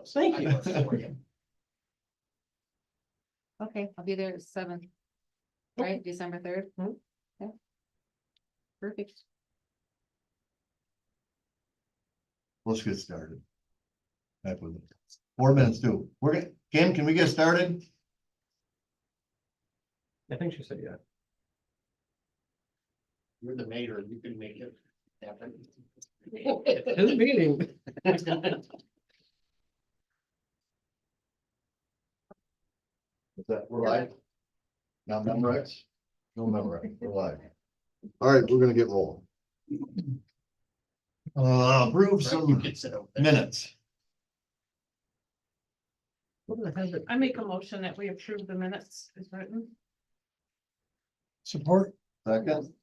was. Thank you. I was for you. Okay, I'll be there at 7th. Right, December 3rd. Mhm. Okay. Perfect. Let's get started. Back with it. 4 minutes too. We're gonna, Kim, can we get started? I think she said, yeah. You're the mayor, you can make it happen. His meeting. Is that, we're live? Now Memorex? No Memorex, we're live. All right, we're gonna get rolling. Approve You some can sit over there. minutes. What the heck? I make a motion that we approve the minutes as written. Support. Second,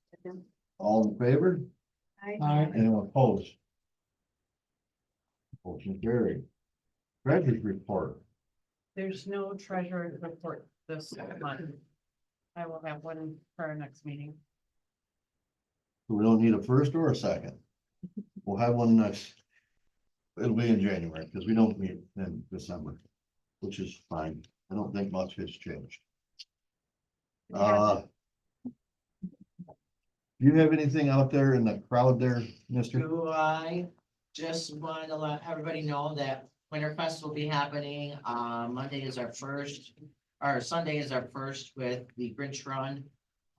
all in favor? Aye. Anyone opposed? Motion carried. Treasurer's report. There's no treasurer report this month. I will have one for our next meeting. We don't need a first or a second. We'll have one next. It'll be in January because we don't meet in December, which is fine. I don't think much has changed. Do you have anything out there in the crowd there, mister? Do I just want to let everybody know that Winterfest will be happening, Monday is our first, or Sunday is our first with the Grinch Run.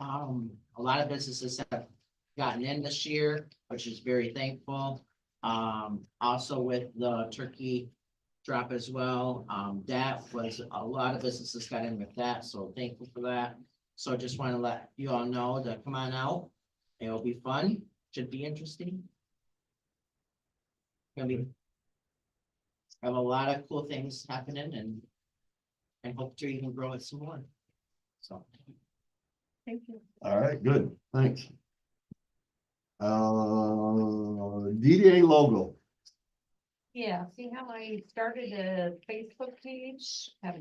A lot of businesses have gotten in this year, which is very thankful. Also with the turkey drop as well, that was, a lot of businesses got in with that, so thankful for that. So just want to let you all know to come on out. It'll be fun, should be interesting. Gonna be. Have a lot of cool things happening and hope to even grow it some more. So. Thank you. All right, good, thanks. DDA logo. Yeah, see how I started a Facebook page? I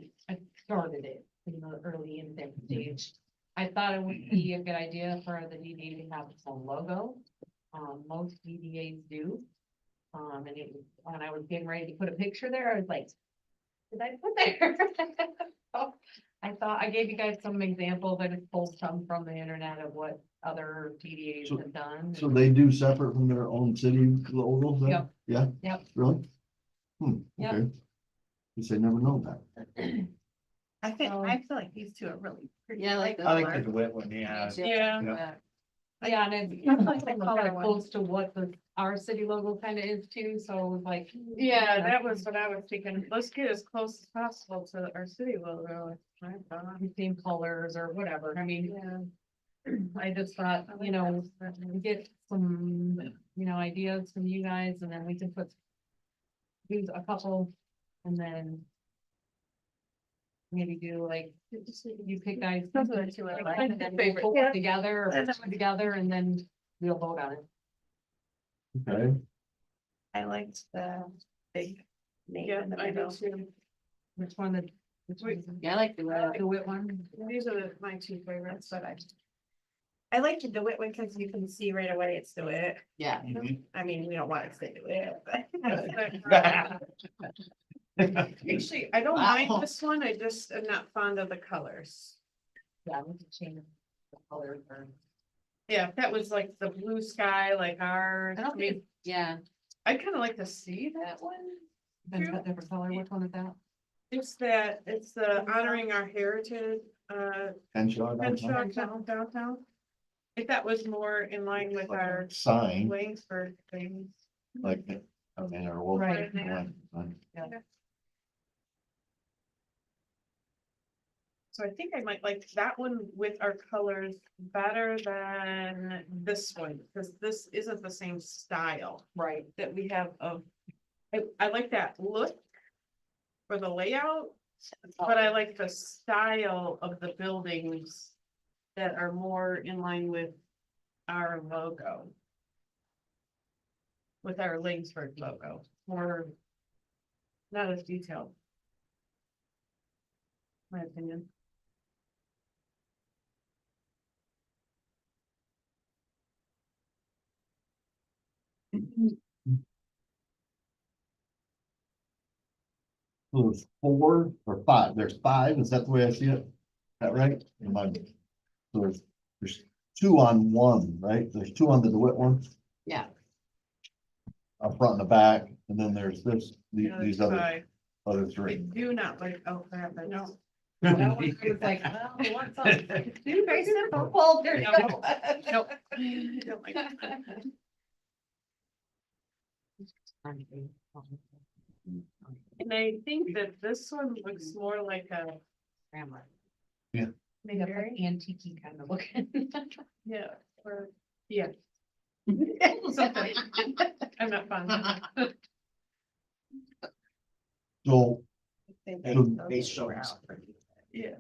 started it in the early indent stage. I thought it would be a good idea for the DDA to have its own logo. Most DDAs do. And it was, when I was getting ready to put a picture there, I was like, did I put there? So I thought, I gave you guys some examples. I just pulled some from the internet of what other DDAs So- have done. So they do separate from their own city logos then? Yep. Yeah? Yep. Really? Yep. Okay. Guess I never know that. I think, So- I feel like these two are really pretty. Yeah, I like the the I like color. the wet one, yeah. Yeah. Yeah, and it's I kind like the of color one. close to what our city logo kind of is too, so it was like. Yeah, that was what I was thinking. Let's get as close as possible to our city logo. I thought. Same colors or whatever, I mean. I just thought, you know, get some, you know, ideas from you guys and then we can use a couple and then. Maybe do like, you pick guys. Those are the two I like. And then we'll Favorite. pull Yeah. it together or put them together and then we'll vote on it. Okay, I liked the big name Yeah, in the I do middle. too. Which one, which Wait. one? Yeah, I like the wit one. These are my two favorites, but I liked the DeWitt one because you can see right away it's DeWitt. Yeah, I mean, we don't want it to say DeWitt, but. actually, I don't Wow. mind this one. I just am not fond of the colors. Yeah, we can change the color or. Yeah, if that was like the blue sky, like ours. I don't think, yeah, I kind of like to see that one. then put different color, which one is that? It's the honoring our heritage, and so Henshaw downtown. If that was more in line with our sign, Laingsburg things. like, I mean, or what? Right. So I think I might like that one with our colors better than this one, because this isn't the same style Right. that we have of. I like that look for the layout, but I like the style of the buildings that are more in line with our logo. With our Laingsburg logo, more, not as detailed. My opinion. So there's 4 or 5, there's 5, is that the way I see it? Is that right? So there's 2 on one, right? There's 2 on the DeWitt one, Yeah, up front and the back, and then there's this, these other, Five. other I 3. do not like, oh crap, I know. That one, I was like, well, what's up? Very simple. Well, there you go. Nope. I don't like that. And I think that this one looks more like a, Grammar. Yeah. Maybe like antique kind of looking. yeah, or, yeah. Something. I'm not fun. So, they show us. Yeah.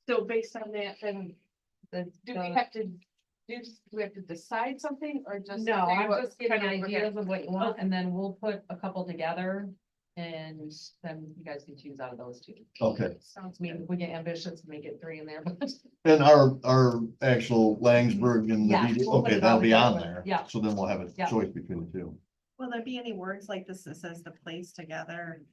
So based on that, then, do we have to, do we have to decide something or just? No, say I'm what just giving kind of- ideas of what you want, and then we'll put a couple together. And then you guys can choose out of those 2. okay, Sounds I mean, good. if we get ambitious, make it 3 in there, but. and our actual Laingsburg and the Yeah, DD, we'll put okay, it that'll all be on together. there. Yeah. So then we'll have a Yeah. choice between the 2. Will there be any words like this that says the place together?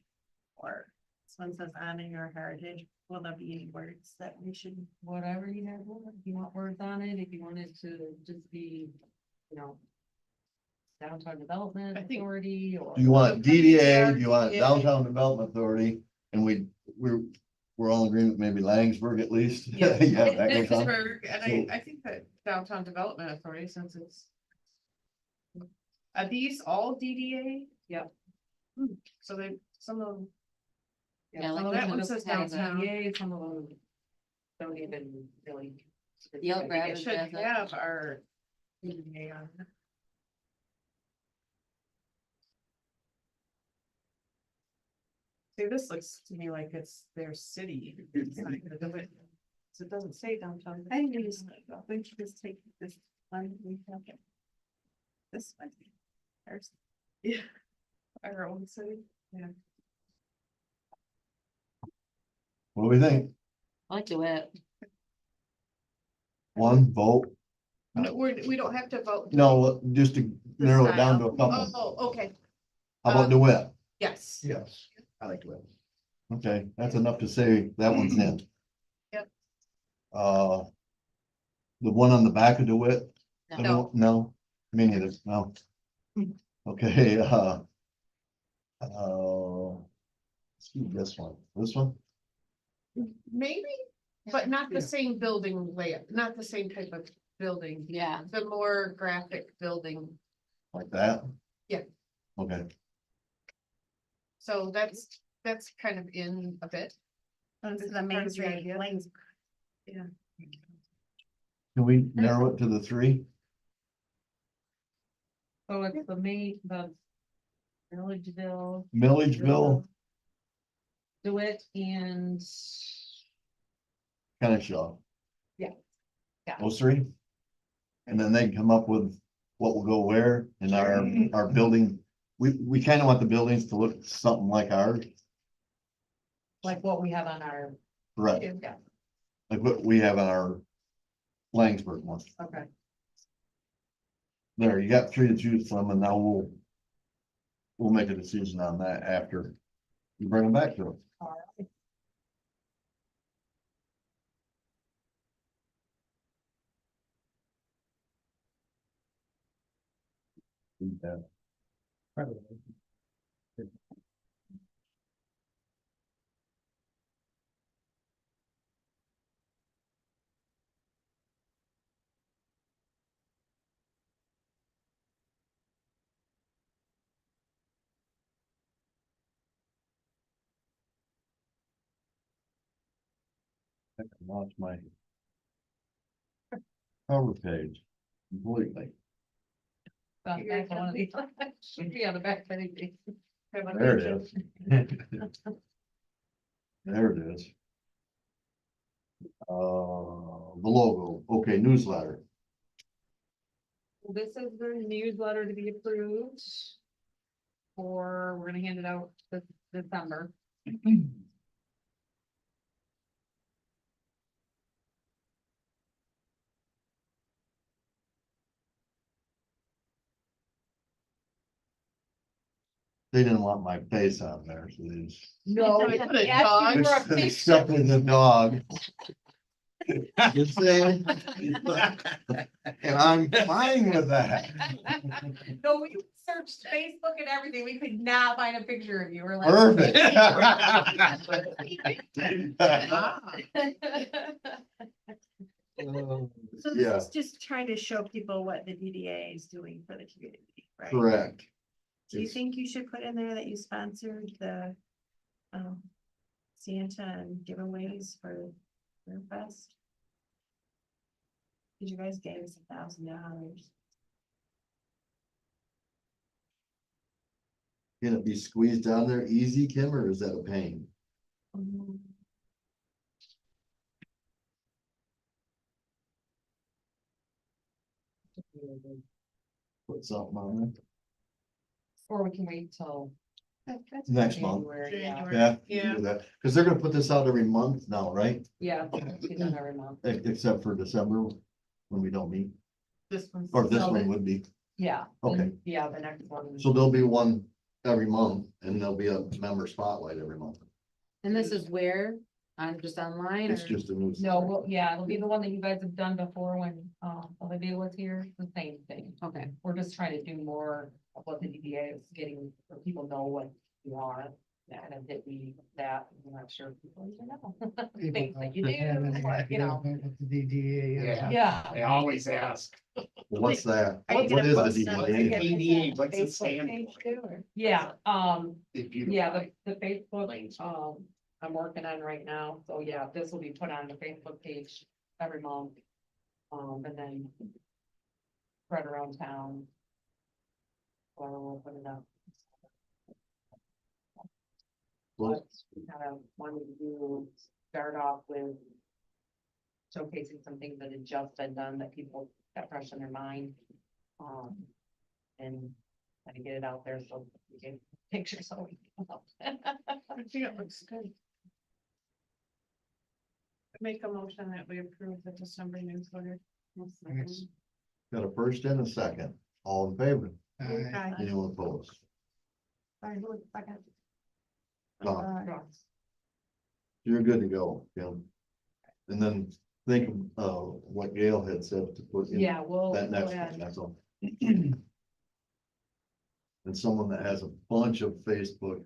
Or this one says honoring our heritage, will there be any words that we should? Whatever you guys want, if you want words on it, if you want it to just be, you know. Downtown Development I think- Authority or. Do you want DDA, Yeah, do you want DDA. Downtown Development Authority, and we're all in agreement, maybe Laingsburg at least? Yeah. Yeah, that goes on. Laingsburg, and So- I think that Downtown Development Authority, since it's. Are these all DDA? Yep. So they, some of them. Yeah, some like of this that one just says has downtown. DDA, some of them don't even really. Yellow I grab think it it, should has it. have our. DDA on it. See, this looks to me like it's their city. sign, but it doesn't say downtown. I think we should just take this one, we have it. This one. There's Yeah. Our own city, yeah. What do we think? I like DeWitt. 1 vote? No, we don't have to vote. do we? No, just to The narrow it down to a style. couple. Oh, okay, How about DeWitt? yes. Yes, I like it. Okay, that's enough to say that one's in. Yep. The one on the back of DeWitt? No. No, me neither, no. Okay, let's do this one, Maybe, but not the same building layout, not the same type of building, Yeah, the more graphic building. like that? Yeah. Okay, So that's kind of in a bit. This is It's the Main part of the Street idea. lanes. can we narrow it to the 3? So it's the Milledgeville. Milledgeville, DeWitt and. Kennesaw. Yeah. Yeah. Those 3? And then they can come up with what will go where in our building. We kind of want the buildings to look something like ours, Like what we have on our. right? Yeah, Like what we have on our Laingsburg one. okay. There, you got 3 to choose from, and now we'll make a decision on that after you bring them back to us. All right. I can launch my cover page completely. On the back of one of these. Should be on the back of anything. There it is. There it is. The logo, okay, newsletter. This is the newsletter to be approved. We're gonna hand it out this December. They didn't want my face on there, so they just. No, Somebody put a yes, dog. you were a They picture. stuck with the dog. You see? And I'm fine with that. No, we searched Facebook and everything. We could not find a picture of you. We're like. Perfect. So Yeah. this is just trying to show people what the DDA is doing for the community, right? Correct. Do you It's- think you should put in there that you sponsored the Santa and giveaways for Fair Fest? Cause you guys gave us $1,000. Can it be squeezed down there easy, Kim, or is that a pain? Put something on there Or we can wait till next month. January, yeah. Yeah. Yeah. Do that, because they're gonna put this out every month now, right? Yeah, it's be done every month. Except for December, when we don't meet, This one's. or this So one the- would be. Yeah. Okay. Yeah, the next one. So there'll be one every month, and there'll be a member spotlight every month. And this is where, on just online It's or? just a new. No, well, yeah, it'll be the one that you guys have done before when, Olivia was here, the same thing. Okay, We're just trying to do more of what the DDA is getting, so people know what you are. And if it be that, I'm not sure if people even know. Things that you do, or, you know, The DDA. Yeah. yeah. They always ask. What's that? Are you What gonna is post the that? DDA? DDA, what's it Facebook stand page for? too, or- Yeah, They beautify yeah, the Facebook, Laingsburg. I'm working on right now, so yeah, this will be put on the Facebook page every month. And then spread around town. Or we'll put it up. Well- But we kind of wanted to do, start off with showcasing some things that had just been done that people got fresh in their mind. And kind of get it out there so we can picture so we can. I think it looks good. Make a motion that we approve the December newsletter. Yes. Got a first and a second, all in favor, Okay. anyone opposed? Sorry, who was the second? Done. Ross. You're good to go, Kim. And then think of what Gail had said to put in Yeah, we'll that go next ahead. one, that's all. And someone that has a bunch of Facebook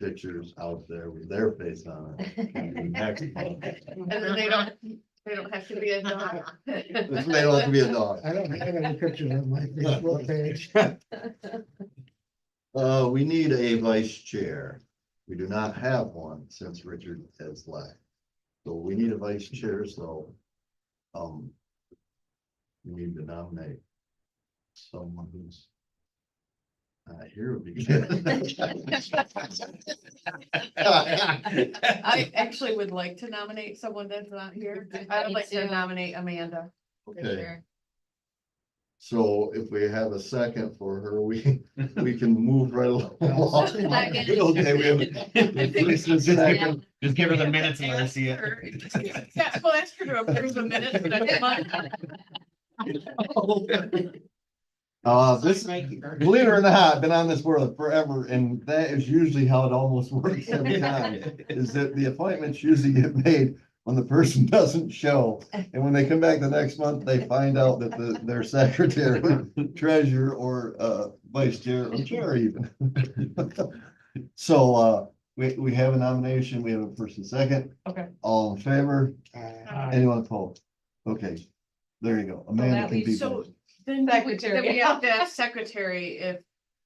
pictures out there with their face on it. can do next month. And then they don't have to be a dog. This may not have to be a dog. I don't have any pictures on my Facebook page. We need a vice chair. We do not have one since Richard has left. So we need a vice chair, so. We need to nominate someone who's. Here would be good. I actually would like to nominate someone that's not here. I would Me like to too. nominate Amanda. for Okay, sure. so if we have a second for her, we can move right along. Second. Okay, we have. First and second. Just give her the minutes and let her see it. Yeah, we'll ask her to approve the minutes next month. This, believe it or not, I've been on this board forever, and that is usually how it almost works every time. Is that the appointments usually get made when the person doesn't show, and when they come back the next month, they find out that their secretary, treasurer, or vice chair, or chair even. So, we have a nomination, we have a first and second. Okay. All in favor, Uh, anyone opposed? Okay, there you go. Amanda that can be. leaves- So voted. then Secretary. we have to have secretary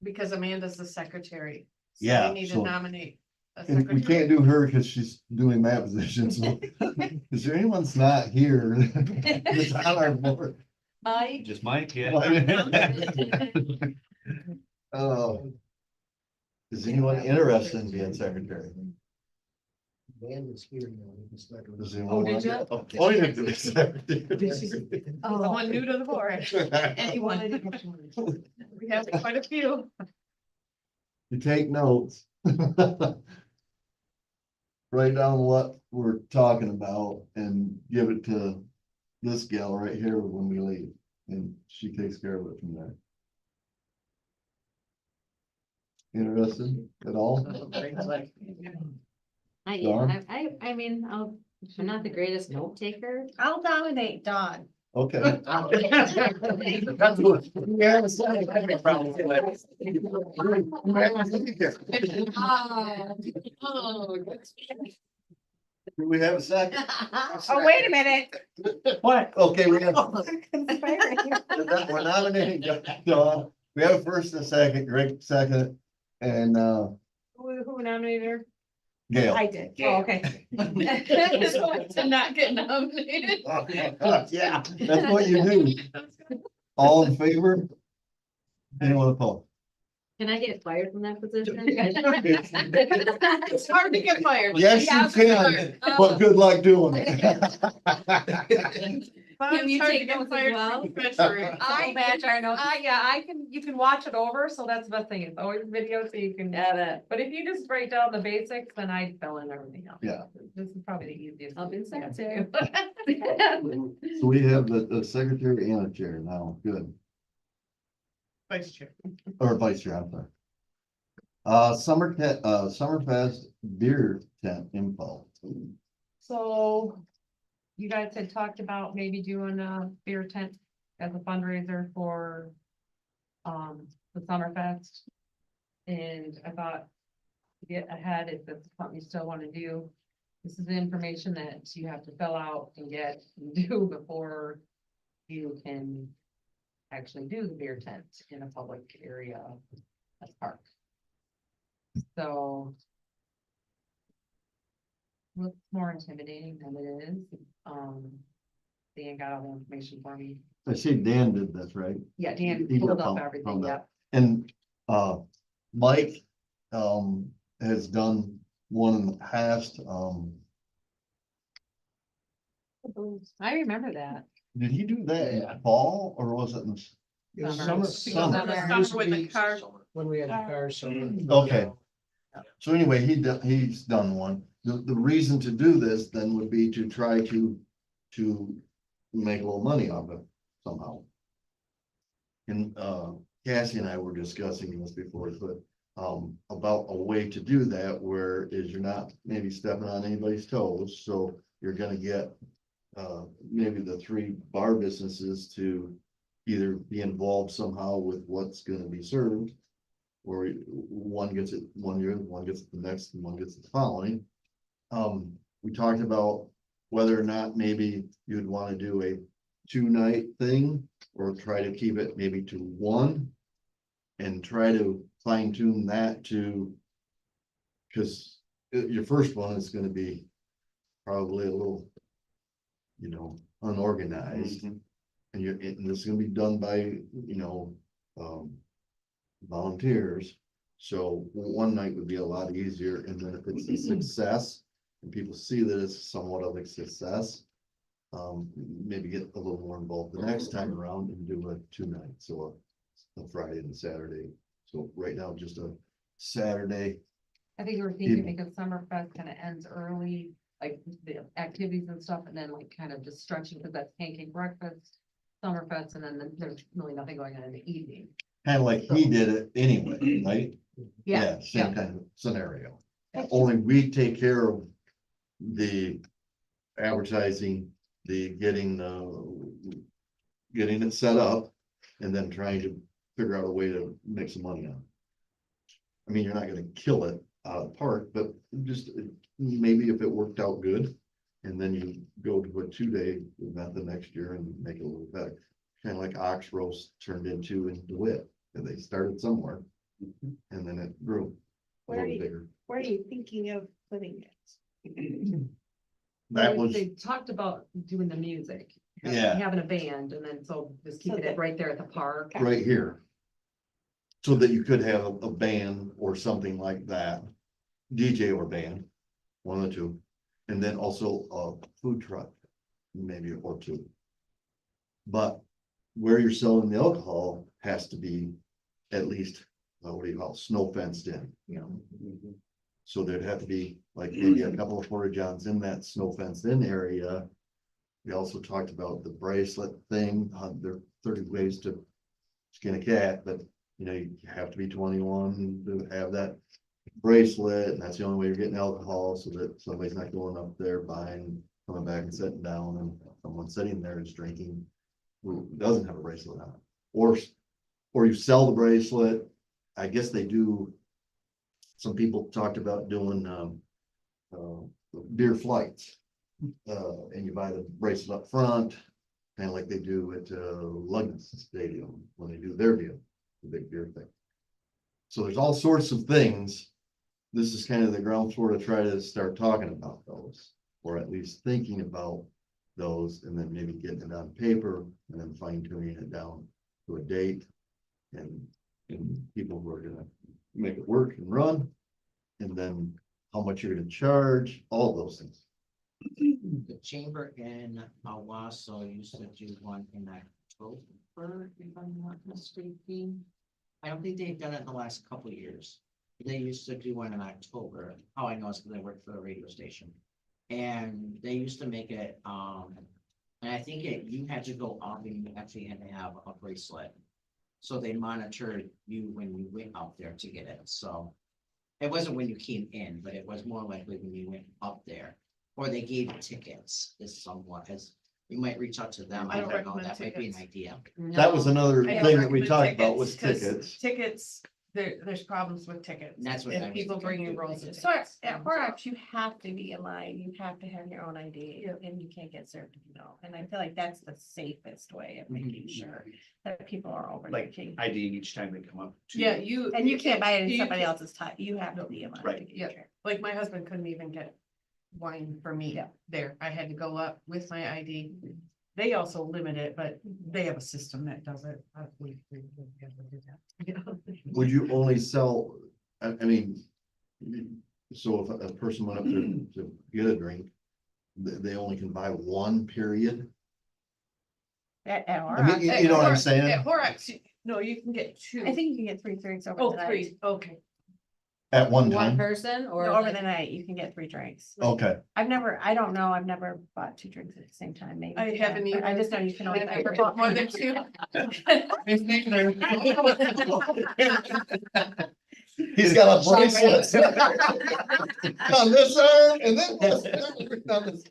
because Amanda's the secretary. So Yeah, we need to so- nominate a And we secretary. can't do her because she's doing that position, so is there anyone's not here that's on our board? Mike, Just Mike, yeah. Is anyone interested in being secretary? Amanda's here now, it's like- Does Oh, anyone did want to ya? get appointed to be secretary? Someone new to the board. Anyone. We have quite a few. You take notes. Write down what we're talking about and give it to this gal right here when we leave, and she takes care of it from there. interested at all? I, Dawn? yeah, I mean, I'm not the greatest note taker. I'll nominate Dawn. Okay. Do we have a second? Oh, wait a minute. What? Okay, we have, Conspiring. we're nominating Dawn. We have a first and a second, Greg second, and Who nominated her? Gail. I did. Oh, okay. To not get nominated. Yeah, that's what you do. All in favor? Anyone opposed? Can I get fired from that position? It's hard to get fired. Yes, you can, but good luck doing it. Can you take notes as well? You can watch it over, so that's the best thing, it's always video, so you can, Yeah, that, but if you just write down the basics, then I fill in everything else. Yeah. This is probably the easiest. I'll be Yeah. secretary. So we have the secretary and a chair now, good, Vice Chair. or vice chair, I'm sorry. Summerfest beer tent info. So you guys had talked about maybe doing a beer tent as a fundraiser for the Summerfest. And I thought to get ahead, if that's something you still want to do, this is the information that you have to fill out and get and do before you can actually do the beer tent in a public area, a park. So looks more intimidating than it is. Dan got all the information for me. I see Dan did this, right? Yeah, Dan He pulled got up from everything, that. yep. And Mike has done one in the past. I remember that. Did he do that in fall or was it in? It was Summer. summer. Summer with the car. When we had the car, summer. Okay. So anyway, he's done one. The reason to do this then would be to try to make a little money off it somehow. And Cassie and I were discussing this before, but about a way to do that where is you're not maybe stepping on anybody's toes, so you're gonna get maybe the 3 bar businesses to either be involved somehow with what's gonna be served. Or one gets it one year, one gets it the next, and one gets it the following. We talked about whether or not maybe you'd want to do a 2-night thing or try to keep it maybe to 1. And try to fine tune that to. Cause your first one is gonna be probably a little, unorganized. And this is gonna be done by, volunteers. So one night would be a lot easier, and then if it's a success and people see that it's somewhat of a success, maybe get a little more involved the next time around and do a 2 nights, so a Friday and a Saturday. So right now, just a Saturday. I think we were thinking because Summerfest kind of ends early, like the activities and stuff, and then like kind of just stretching, because that's pancake breakfast, Summerfest, and then there's really nothing going on in the evening. Kind of like he did it anyway, right? Yeah, Same kind of scenario. Only we take care of the advertising, the getting it set up, and then trying to figure out a way to make some money on it. I mean, you're not gonna kill it out of the park, but just maybe if it worked out good, and then you go to a 2-day event the next year and make it a little better. Kind of like Ox Roast turned into in DeWitt, and they started somewhere, and then it grew a Where little do bigger. Where are you thinking of putting it? That was, They talked about doing the music. Yeah. Having a band, and then so just keeping that- it right there at the park. right here. So that you could have a band or something like that, DJ or band, one of the two, and then also a food truck, maybe or 2. But where you're selling the alcohol has to be at least, what do you call it, snow fenced in, So there'd have to be like maybe a couple of porta johns in that snow fenced in area. We also talked about the bracelet thing, there are 30 ways to skin a cat, but you know, you have to be 21 to have that bracelet, and that's the only way you're getting alcohol, so that somebody's not going up there buying, coming back and sitting down, and someone sitting there is drinking who doesn't have a bracelet on. Or you sell the bracelet. I guess they do. Some people talked about doing beer flights. And you buy the bracelet up front, kind of like they do at London Stadium when they do their deal, the big beer thing. So there's all sorts of things. This is kind of the ground floor to try to start talking about those, or at least thinking about those, and then maybe getting it on paper and then fine tuning it down to a date. And people who are gonna make it work and run, and then how much you're gonna charge, all of those things. The chamber in Owasso used to do one in October, if I'm not mistaken. I don't think they've done it in the last couple of years. They used to do one in October. How I know is because I worked for the radio station. And they used to make it, and I think you had to go up and you actually had to have a bracelet. So they monitored you when you went up there to get it. So it wasn't when you came in, but it was more likely when you went up there. Or they gave you tickets, is somewhat, as you might reach out to them. I I don't don't know, recommend that might be an tickets. idea. That was another I don't thing that we recommend talked about was 'cause tickets. Tickets, there's problems with tickets. And that's what I And was people thinking bringing too. rolls of So tickets. at Horrocks, you have to be in line, you have to have your own ID, and you can't get served if you don't. And I feel like that's the safest way of making sure that people are overlooking. ID each time they come up. to- Yeah, you. And you can't buy it in you somebody can't- else's time, you have to be in line. Right. to get Yeah. your drink. Like my husband couldn't even get wine for me Yeah. there. I had to go up with my ID. They also limit it, but they have a system that does it. We have to do that. Would you only sell, I mean, so if a person went up there to get a drink, they only can buy one period? At I Horrocks, mean, you know what I'm At saying? Horrocks, no, you can get two. I think you can get 3 drinks over Oh, the night. 3, okay. At one One time? person or? No, over like- the night, you can get 3 drinks. Okay, I don't know, I've never bought 2 drinks at the same time, maybe. I yeah, haven't but I either. just know you can only. I've buy never 3. bought more than 2. he's got a bracelet on this arm and then on this.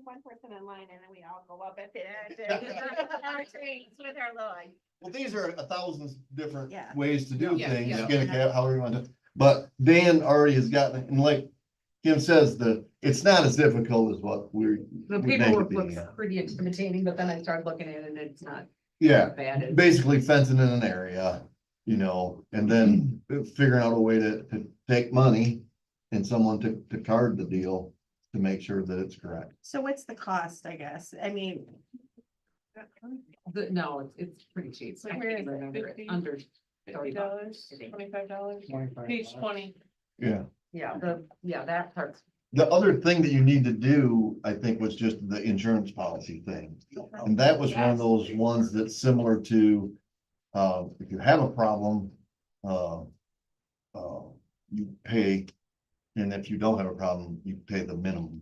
One person in line and then we all go up at the end. With our line. Well, these are 1,000 different Yeah. ways to do Yeah, things, yeah. skin a cat, however you want to. But Dan already has gotten, and like Kim says, it's not as difficult as what we The would make paperwork it looks be. pretty intimidating, but then I started looking at it and it's not Yeah, bad. basically fencing in an area, you know, and then figuring out a way to take money and someone to card the deal to make sure that it's correct. So what's the cost, I guess? I mean, No, it's pretty cheap. So I where can't is it? remember it. 50? Under $50, $25, page 20. Yeah. yeah, that part's. The other thing that you need to do, I think, was just the insurance policy thing. And that was one of those ones that's similar to, if you have a problem, you pay, and if you don't have a problem, you pay the minimum.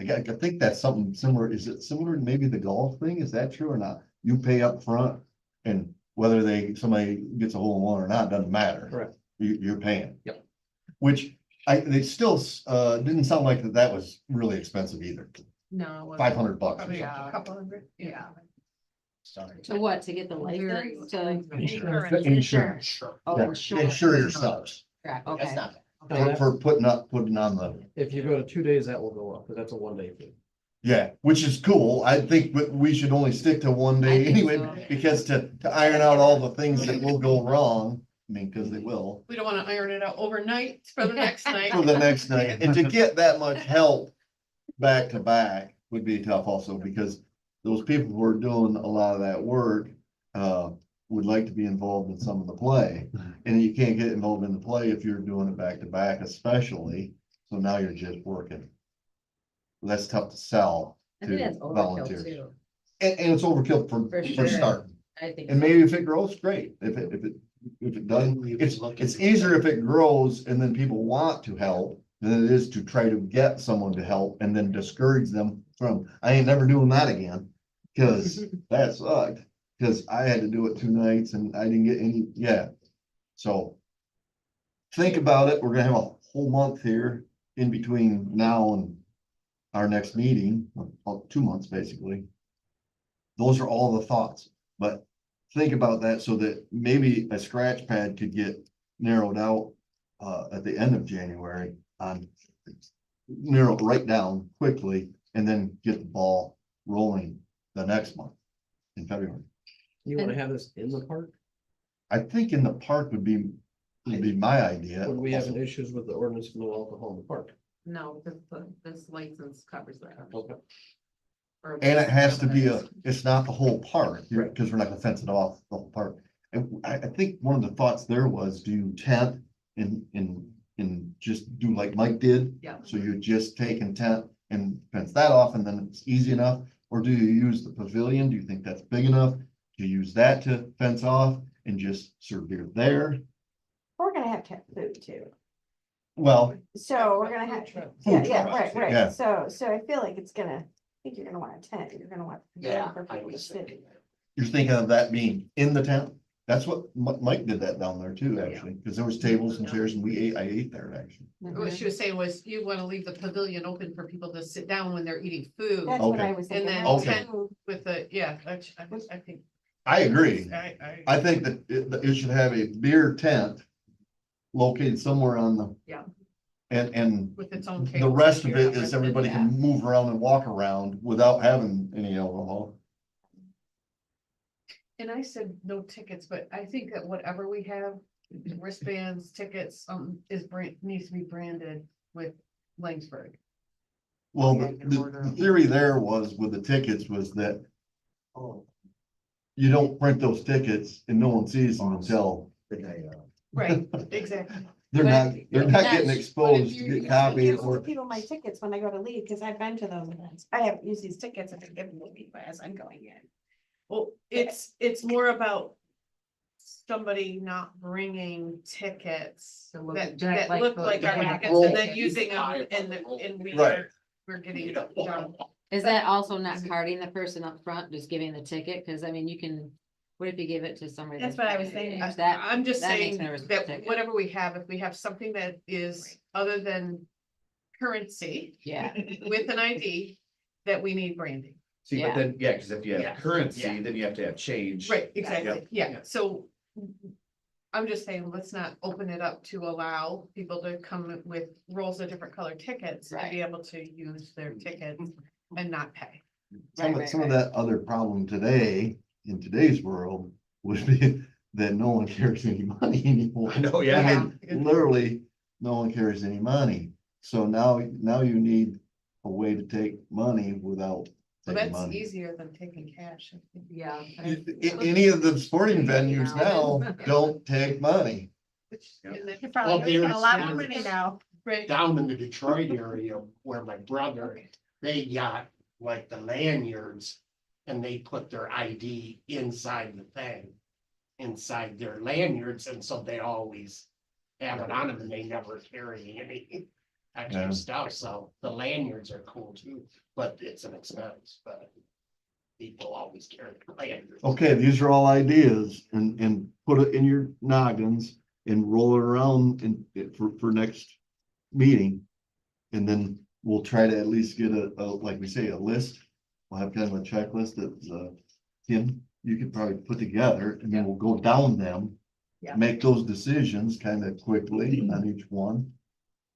I think that's something similar. Is it similar to maybe the golf thing? Is that true or not? You pay up front, and whether somebody gets a hole in one or not, doesn't matter. Correct. You're paying. Yep. Which they still, didn't sound like that was really expensive either. No. $500 or Probably something. a couple hundred. Yeah. Sorry. To what, to get the Very- license, to? Insurance. Insurance. Oh, Yeah, insurance. insure yourselves Correct, That's okay. not bad. for putting on the, If you go to 2 days, that will go up, but that's a 1-day fee. yeah, which is cool. I think we should only stick to one I day think anyway, so. because to iron out all the things that will go wrong, I mean, because they will. We don't want to iron it out overnight for the next night. For the next night, and to get that much help back to back would be tough also, because those people who are doing a lot of that work, would like to be involved in some of the play. And you can't get involved in the play if you're doing it back to back, especially, so now you're just working. That's tough to sell I think to that's overkill volunteers. too. And it's overkill For for sure. starting. I think. And so. maybe if it grows, great. If it doesn't, it's easier if it grows and then people want to help than it is to try to get someone to help and then discourage them from, I ain't never doing that again. Cause that sucked. Cause I had to do it 2 nights and I didn't get any, yeah. So. Think about it. We're gonna have a whole month here in between now and our next meeting, 2 months basically. Those are all the thoughts, but think about that so that maybe a scratch pad could get narrowed out at the end of January on narrow it right down quickly and then get the ball rolling the next month in February. You wanna have this in the park? I think in the park would be my idea. Would we have any issues with the ordinance of no alcohol in the park? No, this license covers that. Okay. And it has to be it's not the whole park, Right. because we're not gonna fence it off the whole park. And I think one of the thoughts there was do tent and just do like Mike did. Yeah. So you just take and tent and fence that off and then it's easy enough, or do you use the pavilion? Do you think that's big enough? Do you use that to fence off and just serve beer there? We're gonna have to have food too. Well, So we're gonna have, Food yeah, trucks, right, Yeah. right. So I feel like it's gonna, I think you're gonna want a tent, you're gonna want. for people to sit. you're thinking of that being in the tent? That's what Mike did that down there too, actually, because there was tables and chairs and I ate there actually. What she was saying was you wanna leave the pavilion open for people to sit down when they're eating food That's what Okay. I was And thinking. then have tent- food. with the, yeah, I think. I agree. I, I think that it should have a beer tent located somewhere on the. Yeah. And with its own. the tables rest and of it chairs. is everybody can move around and walk around without having any alcohol. And I said no tickets, but I think that whatever we have, wristbands, tickets, needs to be branded with Laingsburg. Well, Yeah, you can order the 'em. theory there was with the tickets was that. Oh. You don't print those tickets and no one sees them until Right, exactly. they're not getting But exposed if to you- get copied Give or. people my tickets when I go to leave, because I've been to those events. I haven't used these tickets and I give them to people as I'm going in. Well, it's more about somebody not bringing tickets That look that exact like look the- like our Yeah. tickets and then using them and Right. we're getting done. Is that also not carding the person up front, just giving the ticket? Cause I mean, you can, what if you give it to somebody? That's what I was saying. That, I'm just that makes saying me nervous with that tickets. whatever we have, if we have something that is other than currency yeah, with an ID, that we need branding. See, Yeah. but then, yeah, cause if you Yeah. have currency, Yeah. then you have to have change. Right, exactly, Yeah. yeah, so. I'm just saying, let's not open it up to allow people to come with rolls of different colored tickets and be able to use their tickets and not pay. Some of that other problem today, in today's world, would be that no one carries any money anymore. I know, I yeah. mean, literally, no one carries any money. So now you need a way to take money without So taking that's money. easier than taking cash. I think. Yeah. Any of the sporting venues now don't take money. Which- and then- You're Well, probably making a lot there's- more money now. Right, Down in the Detroit area where my brother, they got like the lanyards. And they put their ID inside the thing. Inside their lanyards, and so they always have it on them and they never carry any extra Yeah. stuff, so the lanyards are cool too, but it's an expense, but. People always carry the lanyards. Okay, these are all ideas and put it in your noggins and roll it around for next meeting. And then we'll try to at least get like we say, a list. We'll have kind of a checklist that, Tim, you could probably put together and then we'll go down them. Yeah. Make those decisions kind of quickly on each one.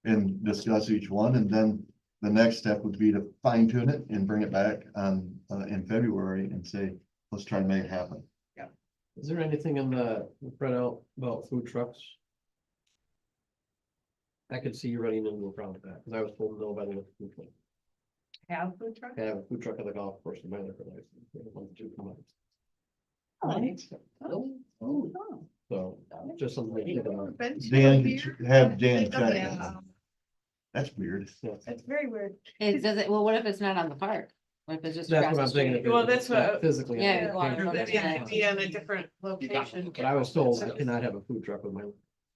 And discuss each one, and then the next step would be to fine tune it and bring it back on, in February and say, let's try and make it happen. Is there anything in the printout about food trucks? I could see you running into a problem with that, because I was told no by the food truck. have food truck? I have a food truck at the golf course in my liquor license. They want to do commodities. So, just something to think about. Dan, have Dan check Yeah. it. That's weird. That's very weird. it does it, well, what if it's not on the park? What if it's just That's across what I'm the thinking. street? if Well, it's that's not what- Physically. on Yeah, the well, page. that's Yeah, be on a different location. But I was told I cannot have a food truck with my.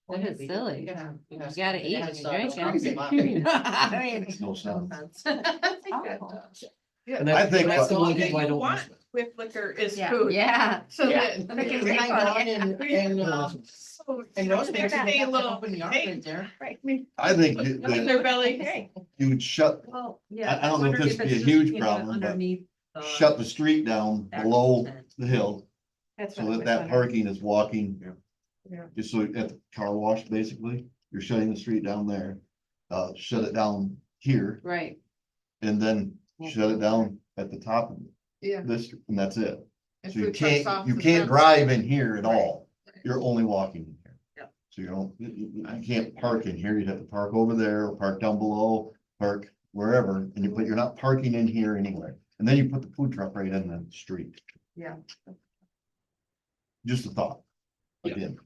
That is silly. Yeah. You gotta eat when you're drinking. Makes no sense. And I think that's the All one that thing I you don't. want with liquor is Yeah. food. Yeah. So Yeah. that. Hang on, and And Rosemary, Just stay a little, open yard hey, right there. right, I think in that their belly, hey. you would shut, Well, yeah. I don't know if wondering this would be a it's huge just, you know, problem, but underneath shut the street down below the hill. That's So what I that was that wondering. parking is walking. Yeah. Just so at the car wash, basically, you're shutting the street down there, shut it down here, Right. and then shut it down at the top of Yeah. this, and that's it. And So you food trucks can't, off you the can't fence. drive in here at Right. all. You're only walking in here. Yeah. So you don't, you can't park in here. You'd have to park over there, or park down below, park wherever, and you're not parking in here anyway. And then you put the food truck right in the street. Yeah. Just a thought. Yeah. Again.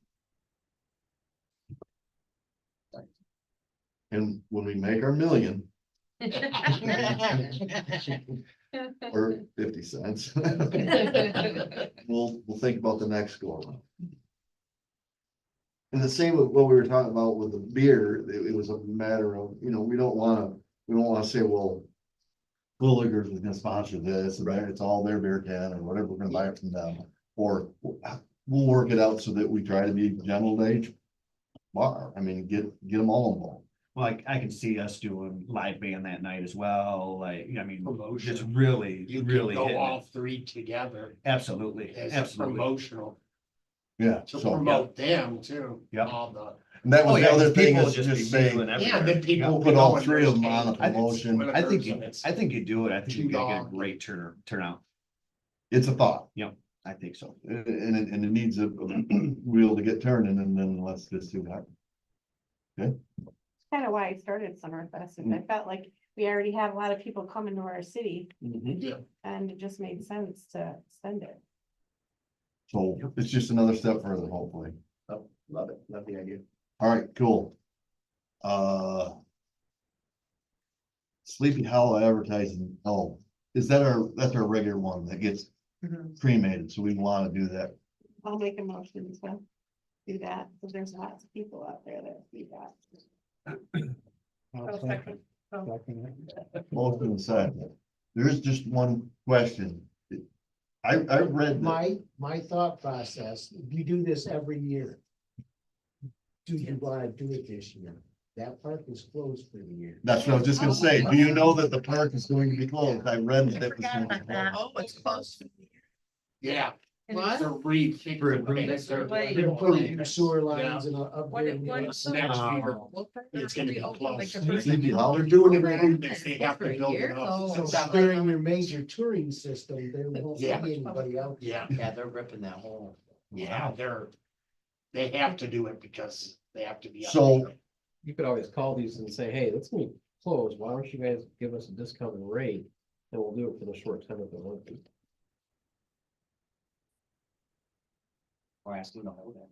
And when we make our million or 50 cents, we'll think about the next go around. And the same with what we were talking about with the beer, it was a matter of, we don't wanna say, well, Willigers is gonna sponsor this, and it's all their beer can or whatever, we're gonna buy it from them. Or we'll work it out so that we try to be general age bar. I mean, get them all involved. Well, I can see us doing live band that night as well, like, I mean, Promotion. just really, You can really go hitting all it. three together Absolutely, as absolutely. promotional Yeah, to so, promote them too. Yeah. All the, and that was Oh, the yeah, other 'cause thing people is just be just say, mingling yeah, everywhere. then people. put all go and three of there's them on a cake, promotion. and I think and you, it's I think you do it. I think you get a $2. great turnout. it's a thought. I think so. And it needs a wheel to get turning, and then let's just do that. Kind of why I started Summerfest, and I felt like we already had a lot of people coming to our city, Yeah. and it just made sense to send it. So it's just another step further, hopefully. Oh, love it. Love the idea. All right, cool. Sleepy Hollow advertising, that's our regular one that gets cremated, so we wanna do that. I'll make a motion to do that, because there's lots of people out there that see that. Oh, second. Motion and second. There is just one question. I've read that, My thought process, you do this every year. Do you wanna do it this year? That park is closed for the year. that's what I was just gonna say. Do you know that the park is going to be closed? I read that it was going to be closed. Oh, it's close. Yeah. What? They're refixing. For improvements. They're- Like- They're putting new sewer lines and What, upgrading. what? it. Next year. It's gonna be closed. Sleepy Hollow? They're doing improvements, they have to build it up. So during your major touring system, there won't be Yeah. anybody out. Yeah, Yeah, they're ripping that hole. yeah, they have to do it because they have to be. So- updated. You could always call these and say, hey, let's be closed. Why don't you guys give us a discounted rate? And we'll do it for the short time of the month. Or ask them to hold it.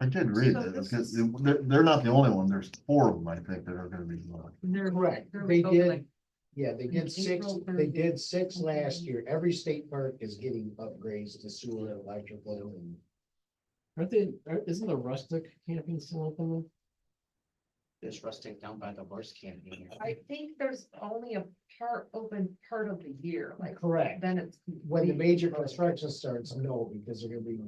I did read that, because they're not the only one. There's 4 of them, I think, that are gonna be. Correct, they did, yeah, they did 6, they did 6 last year. Every state park is getting upgrades to sewer, electrical, and Isn't the rustic camping still open? This rustic down by the horse camping here. I think there's only a open part of the year, like, correct. then it's. When the major construction starts, no, because they're gonna be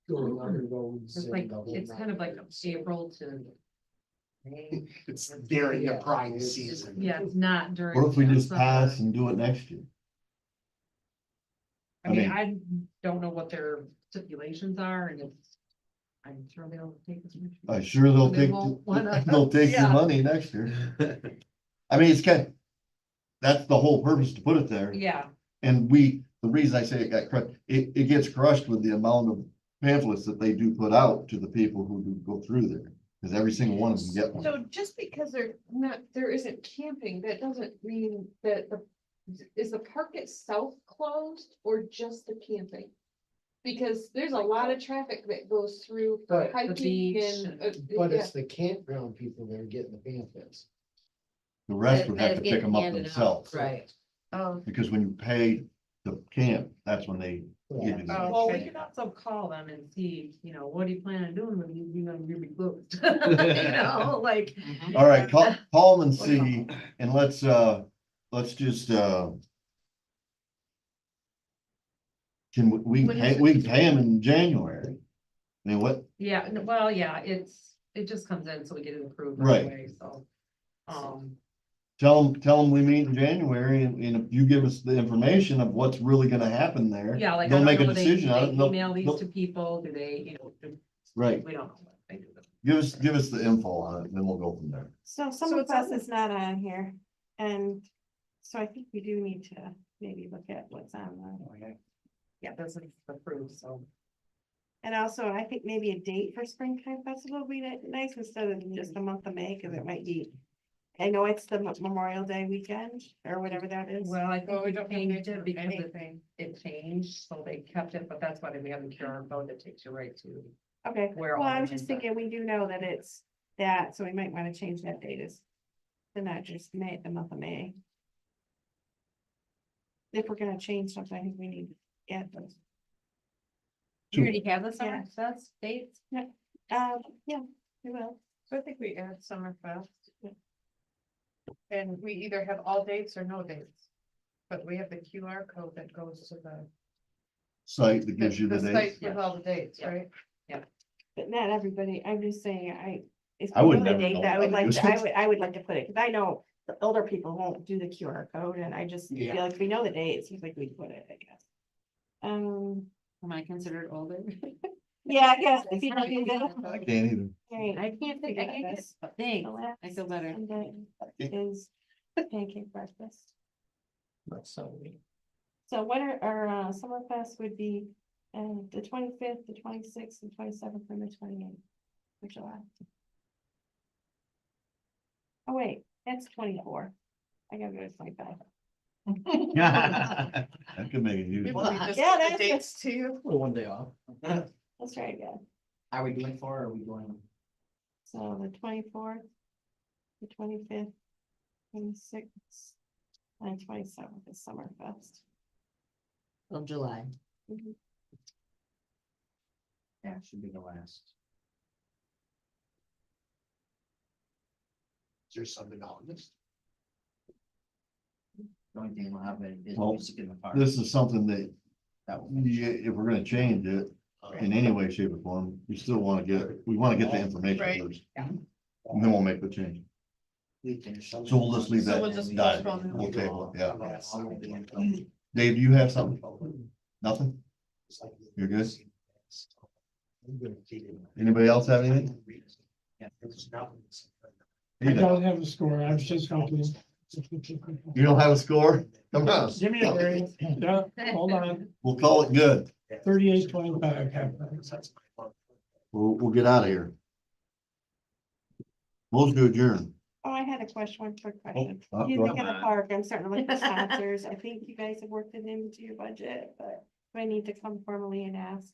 going under roads. It's and like, the whole it's kind of like nine. April to May. It's during the Yeah, prime it's- season. Yeah, it's not during. What if we the just summer. pass and do it next year? I mean, I don't know what their stipulations are, and it's, I'm sure they'll take as much. I'm sure they'll They take, won't wanna- they'll take your Yeah. money next year. I mean, that's the whole purpose to put it there. Yeah, And the reason I say it got crushed, it gets crushed with the amount of pamphlets that they do put out to the people who do go through there. Because every single one of them get one. So just because there isn't camping, that doesn't mean that is the park itself closed or just the camping? Because there's a lot of traffic that goes through for But- hiking beach and. But yeah. it's the campground people that are getting the benefits. The rest would have to That pick them up handed out, themselves. Right. Oh, Because when you pay the camp, that's when they give you that. Well, we Okay. could also call them and see, what do you plan on doing when you're gonna be closed? Like, Mhm. All right, call them and see, and let's just, we can pay them in January. I mean, what, yeah, well, yeah, it just comes in, so we get it approved Right. right away, so. tell them we meet in January, and if you give us the information of what's really gonna happen there. Yeah, like, I They'll don't make a know, they decision on it. and they'll- email these they'll- to people, do they, Right, we don't know what they do. give us the info on it, and then we'll go from there. So So Summer it's on Fest is not on here, and so I think we do need to maybe look at what's on there. Yeah, this is approved, so. And also, I think maybe a date for Springtime Festival would be nice instead of just the month of May, cause it might be. I know it's the Memorial Day weekend or whatever that is. Well, I Well, think we we don't have changed dates it for because anything. it changed, so they kept it, but that's why we have the QR code that takes you right to. Okay, Where well, all I the was just things are. thinking, we do know that it's that, so we might wanna change that date as. To not just May, the month of May. If we're gonna change something, I think we need to add those. You already have the Yeah. summer fest dates? Yeah, we will. So I think we add Summerfest. And we either have all dates or no dates. But we have the QR code that goes to the. Site that gives you the site dates. with all the dates, Yeah. right? But not everybody, I'm just saying, if I we would know the never date, know that I would how to like use to, it. I would like to put it, cause I know the older people won't do the QR code, and I just feel Yeah. like if we know the date, it seems like we'd put it, I guess. Am I considered older? Yeah, I guess, if you don't do that. I can't even. Alright, I can't think, I can't this. get, thanks, The last I feel better. Sunday is pancake breakfast. That's something. So what our Summerfest would be, the 25th, the 26th, and 27th, and the 28th of July. Oh, wait, that's 24. I gotta go to 25. That could make it huge. Maybe we just Yeah, get that's the dates to you. Well, one day off. That's very good. Are we doing 4 or are we doing? So the 24th, the 25th, 26th, and 27th is Summerfest. Of July. Yeah, should be the last. Is there something on this? The only thing we'll have is Well, music in the park. This is something that, That will- if we're gonna change it in any way, shape or form, we still wanna we wanna get the information Right. first. And then we'll make the change. So we'll just leave So that. we'll just dive. postpone it. We'll table it, yeah. Yeah. Dave, do you have something? Nothing? You're good? Anybody else have anything? Yeah. You I don't don't have a score, I was just hoping. you don't have a score? Come on. Give me a break. Yeah, hold on, We'll call it good. 38-25. We'll get out of here. Motion to adjourn. Oh, I had a question, one quick question. Oh, You go think in ahead. the park, I'm starting to look at sponsors. I think you guys have worked it into your budget, but do I need to come formally and ask?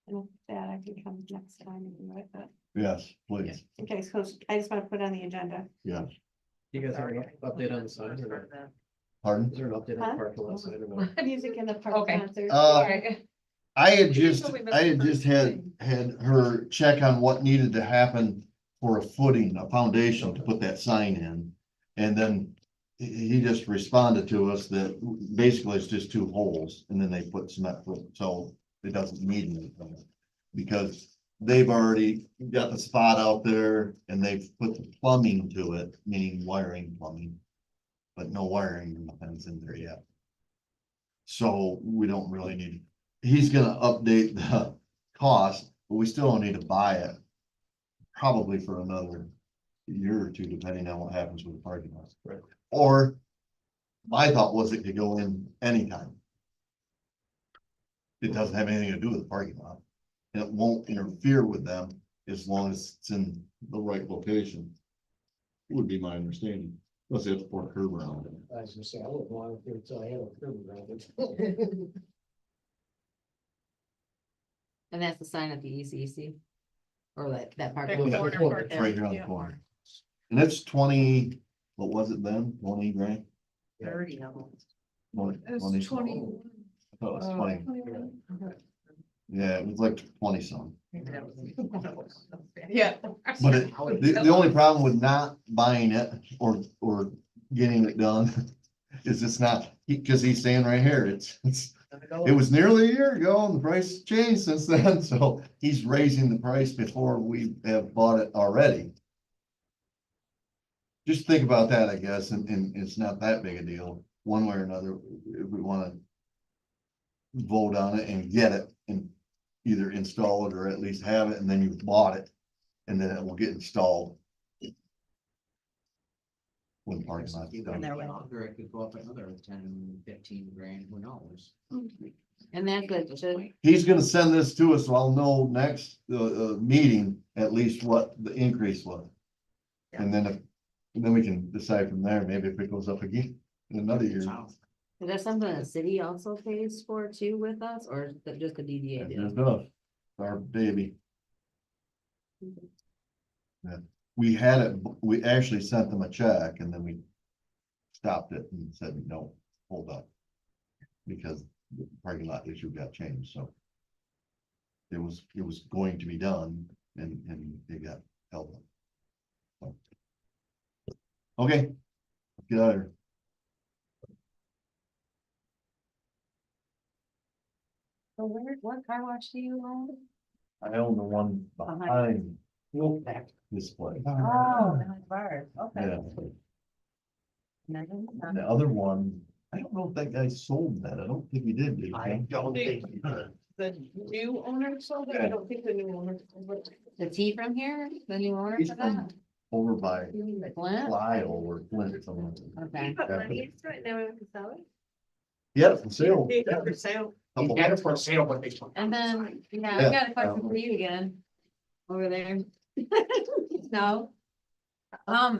And if that, I can come next time and do it, but, Yes, please. okay, so I just want to put it on the agenda. Yes. You guys have an update on the sign or not? Pardon? Is there an update on Huh? the parking lot sign or not? Music in the park Okay. concerts. Alright. I had You just, told me about I the had just first had, thing. had her check on what needed to happen for a footing, a foundation to put that sign in. And then he just responded to us that basically it's just 2 holes and then they put cement, so it doesn't need anything. Because they've already got the spot out there and they've put the plumbing to it, meaning wiring plumbing. But no wiring in the fence in there yet. So we don't really need, he's gonna update the cost, but we still don't need to buy it. Probably for another year or 2, depending on what happens with the parking lot. Right. Or my thought was it could go in anytime. It doesn't have anything to do with the parking lot. And it won't interfere with them as long as it's in the right location. Would be my understanding. Unless they have to pour a curb around it. I was gonna say, I wouldn't want it until I had a curb around it. And that's the sign at the ECC? Or that part? That Look at corner the corner, part it's there, right here on the yeah. corner. And it's 20, what was it then? 20 grand? 30 of them. 20. That was funny. Yeah, it was like 20 some. Yeah. But the only problem with not buying it or getting it done is it's not, because he's saying right here, it was nearly a year ago and the price changed since then, so he's raising the price before we have bought it already. Just think about that, I guess, and it's not that big a deal, one way or another, if we wanna vote on it and get it and either install it or at least have it, and then you've bought it, and then it will get installed. When parking lot's Even done. longer, it could go up another 10, 15 grand, who knows? And that's good. He's gonna send this to us, so I'll know next, meeting, at least what the increase was. And then we can decide from there, maybe if it goes up again in another year. Is that something the city also pays for too with us, or is that just the DDA That's deal? enough, our baby. Yeah, we had it, we actually sent them a check and then we stopped it and said, no, hold up. Because the parking lot issue got changed, so. It was going to be done and it got held up. So. Okay, let's get out of here. So what car wash do you own? I own the one behind this place. Oh, bars, okay. Yeah, the other one, I don't know if that guy sold that. I don't think he did. Did he? I don't think. he did. The new owner sold it, I don't think the new owner. sold it. Is he from here, the new owner He's for that? from over by Flint? Lyle or Flint or something. Okay. Put money into it, now we have to sell it. Yeah, for sale. He got for sale. He had it for sale, but they. took it. And then, yeah, Yeah. I got a question for you again. Over there. No. Yeah,